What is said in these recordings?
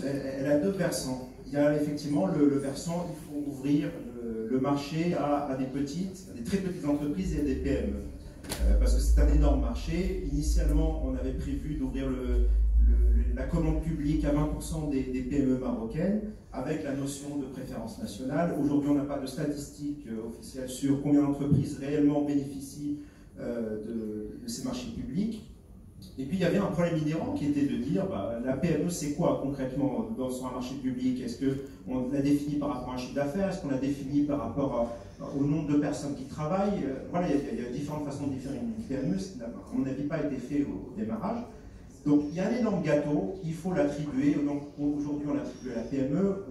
elle a deux versants. Il y a effectivement le versant, il faut ouvrir le marché à des très petites entreprises et à des PME. Parce que c'est un énorme marché. Initialement, on avait prévu d'ouvrir la commande publique à 20% des PME marocaines, avec la notion de préférence nationale. Aujourd'hui, on n'a pas de statistiques officielles sur combien d'entreprises réellement bénéficient de ces marchés publics. Et puis il y avait un problème inhérent qui était de dire la PME c'est quoi concrètement sur un marché public? Est-ce qu'on la définit par rapport à un chiffre d'affaires? Est-ce qu'on la définit par rapport au nombre de personnes qui travaillent? Voilà, il y a différentes façons de définir une PME, ce qui n'a à mon avis pas été fait au démarrage. Donc il y a un énorme gâteau, il faut l'attribuer. Donc aujourd'hui on l'attribue à la PME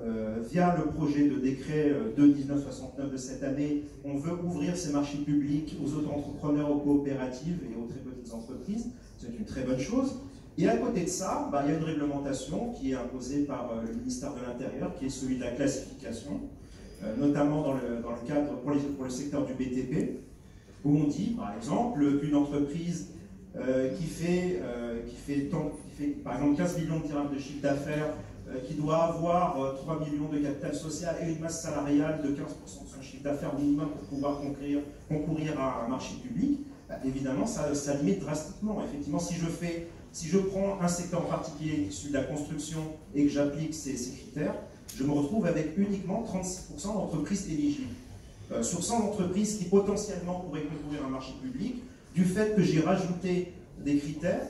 via le projet de décret 2-1969 de cette année. On veut ouvrir ces marchés publics aux auto-entrepreneurs, aux coopératives et aux très petites entreprises. C'est une très bonne chose. Et à côté de ça, il y a une réglementation qui est imposée par le ministère de l'Intérieur, qui est celui de la classification, notamment dans le cadre pour le secteur du BTP, où on dit par exemple qu'une entreprise qui fait par exemple 15 millions de dirhams de chiffre d'affaires, qui doit avoir 3 millions de capital social et une masse salariale de 15% de son chiffre d'affaires minimum pour pouvoir concourir à un marché public, évidemment ça limite drastiquement. Effectivement, si je prends un secteur en particulier issu de la construction et que j'applique ces critères, je me retrouve avec uniquement 36% d'entreprises éligibles. Sur 100 entreprises qui potentiellement pourraient concourir à un marché public, du fait que j'ai rajouté des critères,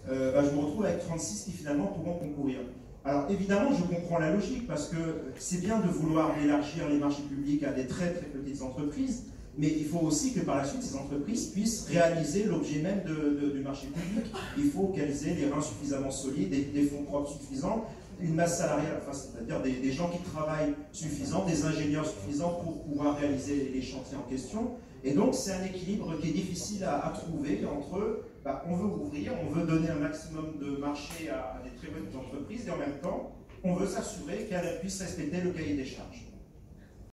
je me retrouve avec 36 qui finalement pourront concourir. Alors évidemment, je comprends la logique, parce que c'est bien de vouloir élargir les marchés publics à des très petites entreprises, mais il faut aussi que par la suite, ces entreprises puissent réaliser l'objet même du marché public. Il faut qu'elles aient les reins suffisamment solides, des fonds propres suffisants, une masse salariale, enfin, c'est-à-dire des gens qui travaillent suffisants, des ingénieurs suffisants pour pouvoir réaliser les chantiers en question. Et donc, c'est un équilibre qui est difficile à trouver entre, on veut ouvrir, on veut donner un maximum de marché à des très petites entreprises, et en même temps, on veut s'assurer qu'elles puissent respecter le cahier des charges.